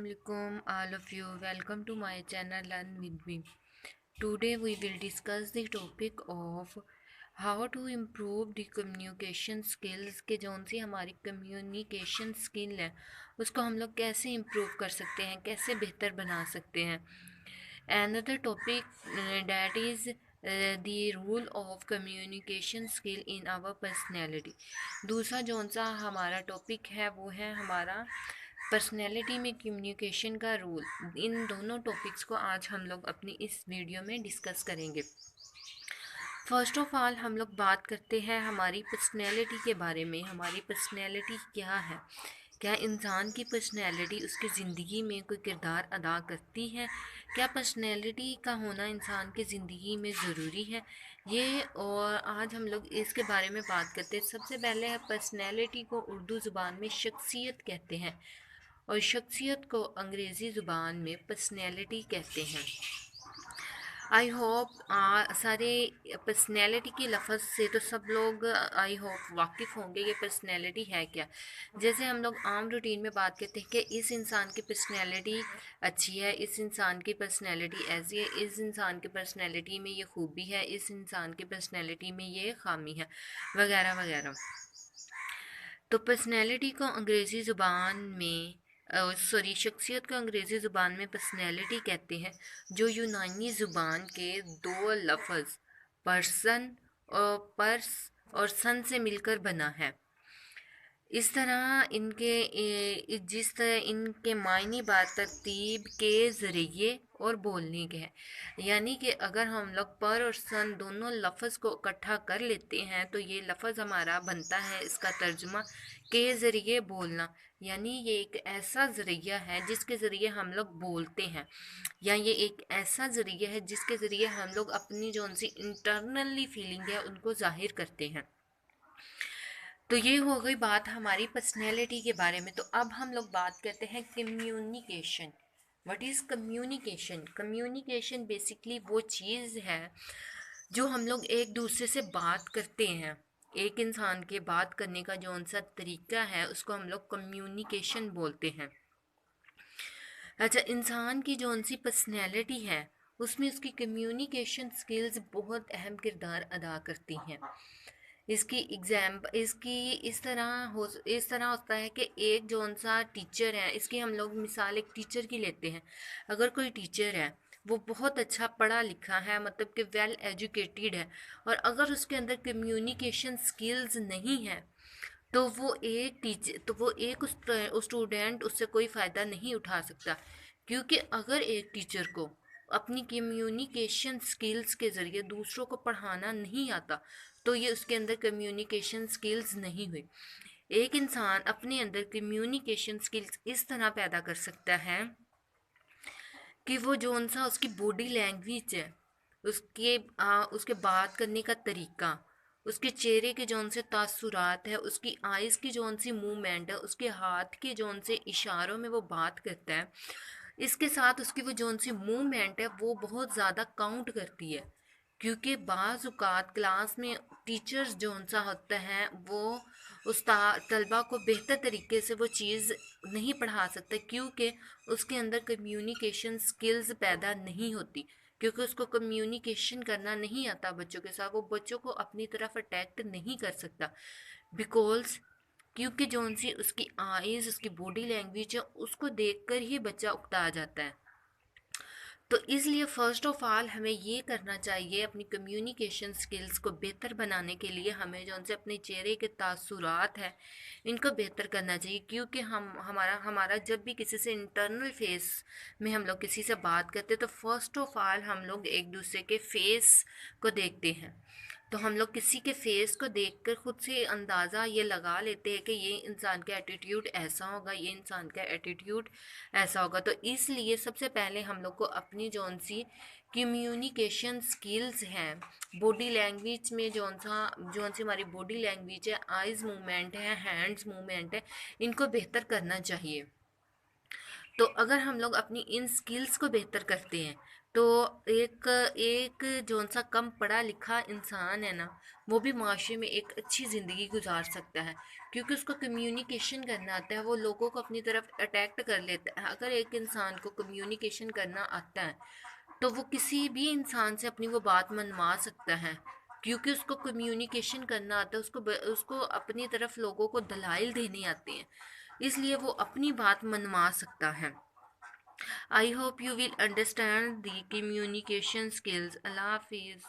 Assalamualaikum all of you. Welcome to my channel Learn with me. Today we will discuss the topic of how to improve the communication skills के जौन सी हमारी communication skill है उसको हम लोग कैसे improve कर सकते हैं, कैसे बेहतर बना सकते हैं. Another topic that is the role of communication skill in our personality. दूसरा जौन सा हमारा टॉपिक है वो है हमारा पर्सनैलिटी में कम्युनिकेशन का रोल. इन दोनों टॉपिक्स को आज हम लोग अपनी इस वीडियो में डिस्कस करेंगे. फर्स्ट ऑफ ऑल हम लोग बात करते हैं हमारी पर्सनैलिटी के बारे में. हमारी पर्सनैलिटी क्या है, क्या इंसान की पर्सनैलिटी उसकी ज़िंदगी में कोई किरदार अदा करती है, क्या पर्सनैलिटी का होना इंसान की ज़िंदगी में ज़रूरी है, ये और आज हम लोग इसके बारे में बात करते हैं. सबसे पहले पर्सनैलिटी को उर्दू ज़ुबान में शख्सियत कहते हैं और शख्सियत को अंग्रेज़ी ज़ुबान में पर्सनैलिटी कहते हैं. आई होप सारे पर्सनैलिटी के लफ्ज़ से तो सब लोग आई होप वाकिफ़ होंगे ये पर्सनैलिटी है क्या. जैसे हम लोग आम रूटीन में बात करते हैं कि इस इंसान की पर्सनैलिटी अच्छी है, इस इंसान की पर्सनैलिटी ऐसी है, इस इंसान की पर्सनैलिटी में ये खूबी है, इस इंसान की पर्सनैलिटी में ये खामी है, वगैरह वगैरह. तो पर्सनैलिटी को अंग्रेज़ी ज़ुबान में शख्सियत को अंग्रेज़ी ज़ुबान में पर्सनैलिटी कहते हैं, जो यूनानी ज़ुबान के दो लफ्ज़ पर्सन और पर्स और सन से मिलकर बना है. इस तरह जिस तरह इनके मायने बात तरतीब के ज़रिए और बोलने के हैं. यानी कि अगर हम लोग पर और सन दोनों लफ्ज़ को इकट्ठा कर लेते हैं तो ये लफ्ज़ हमारा बनता है इसका तर्जुमा के ज़रिए बोलना. यानी ये एक ऐसा ज़रिया है जिसके ज़रिए हम लोग बोलते हैं, या ये एक ऐसा ज़रिया है जिसके ज़रिए हम लोग अपनी जो सी इंटरनली फीलिंग है उनको ज़ाहिर करते हैं. तो ये हो गई बात हमारी पर्सनैलिटी के बारे में. तो अब हम लोग बात करते हैं communication. What is communication? Communication basically वो चीज़ है जो हम लोग एक दूसरे से बात करते हैं. एक इंसान के बात करने का जो सा तरीका है उसको हम लोग कम्युनिकेशन बोलते हैं. अच्छा, इंसान की जो सी पर्सनैलिटी है उसमें उसकी कम्युनिकेशन स्किल्स बहुत अहम किरदार अदा करती हैं. इसकी इस तरह होता है कि एक जौन सा टीचर है, इसकी हम लोग मिसाल एक टीचर की लेते हैं. अगर कोई टीचर है वो बहुत अच्छा पढ़ा लिखा है, मतलब कि वेल एजुकेटेड है, और अगर उसके अंदर कम्युनिकेशन स्किल्स नहीं है तो वो एक उस स्टूडेंट उससे कोई फ़ायदा नहीं उठा सकता. क्योंकि अगर एक टीचर को अपनी कम्युनिकेशन स्किल्स के ज़रिए दूसरों को पढ़ाना नहीं आता तो ये उसके अंदर कम्युनिकेशन स्किल्स नहीं हुई. एक इंसान अपने अंदर कम्युनिकेशन स्किल्स इस तरह पैदा कर सकता है कि वो जोन सा उसकी बॉडी लैंग्वेज है, उसके बात करने का तरीका, उसके चेहरे के जौन से तासुरात है, उसकी आइज़ की जौन सी मूवमेंट है, उसके हाथ के जौन से इशारों में वो बात करता है, इसके साथ उसकी वो जौन सी मूवमेंट है वो बहुत ज़्यादा काउंट करती है. क्योंकि बाज़ औक़ात क्लास में टीचर्स जौन सा होता है वो उस्ताद तलबा को बेहतर तरीके से वो चीज़ नहीं पढ़ा सकता, क्योंकि उसके अंदर कम्युनिकेशन स्किल्स पैदा नहीं होती, क्योंकि उसको कम्युनिकेशन करना नहीं आता बच्चों के साथ, वो बच्चों को अपनी तरफ अट्रैक्ट नहीं कर सकता. बिकॉज क्योंकि जौन सी उसकी आइज़, उसकी बॉडी लैंग्वेज है उसको देखकर ही बच्चा उकता जाता है. तो इसलिए फ़र्स्ट ऑफ़ ऑल हमें ये करना चाहिए, अपनी कम्युनिकेशन स्किल्स को बेहतर बनाने के लिए हमें जो उनसे अपने चेहरे के तासुरात हैं इनको बेहतर करना चाहिए. क्योंकि हमारा हमारा जब भी किसी से इंटरनल फेस में हम लोग किसी से बात करते हैं तो फ़र्स्ट ऑफ़ ऑल हम लोग एक दूसरे के फेस को देखते हैं. तो हम लोग किसी के फेस को देखकर खुद से अंदाज़ा ये लगा लेते हैं कि ये इंसान का एटीट्यूड ऐसा होगा, ये इंसान का एटीट्यूड ऐसा होगा. तो इसलिए सबसे पहले हम लोग को अपनी जौन सी कम्युनिकेशन स्किल्स हैं, बॉडी लैंग्वेज में जौन सी हमारी बॉडी लैंग्वेज है, आइज़ मूवमेंट है, हैंड्स मूवमेंट है, इनको बेहतर करना चाहिए. तो अगर हम लोग अपनी इन स्किल्स को बेहतर करते हैं तो एक एक जौन सा कम पढ़ा लिखा इंसान है ना, वो भी माशरे में एक अच्छी ज़िंदगी गुजार सकता है, क्योंकि उसको कम्युनिकेशन करना आता है, वो लोगों को अपनी तरफ अट्रैक्ट कर लेता है। अगर एक इंसान को कम्युनिकेशन करना आता है तो वो किसी भी इंसान से अपनी वो बात मनवा सकता है, क्योंकि उसको कम्युनिकेशन करना आता है, उसको अपनी तरफ लोगों को दलाइल देने आते हैं, इसलिए वो अपनी बात मनवा सकता है। I hope you will understand the communication skills. Allah Hafiz.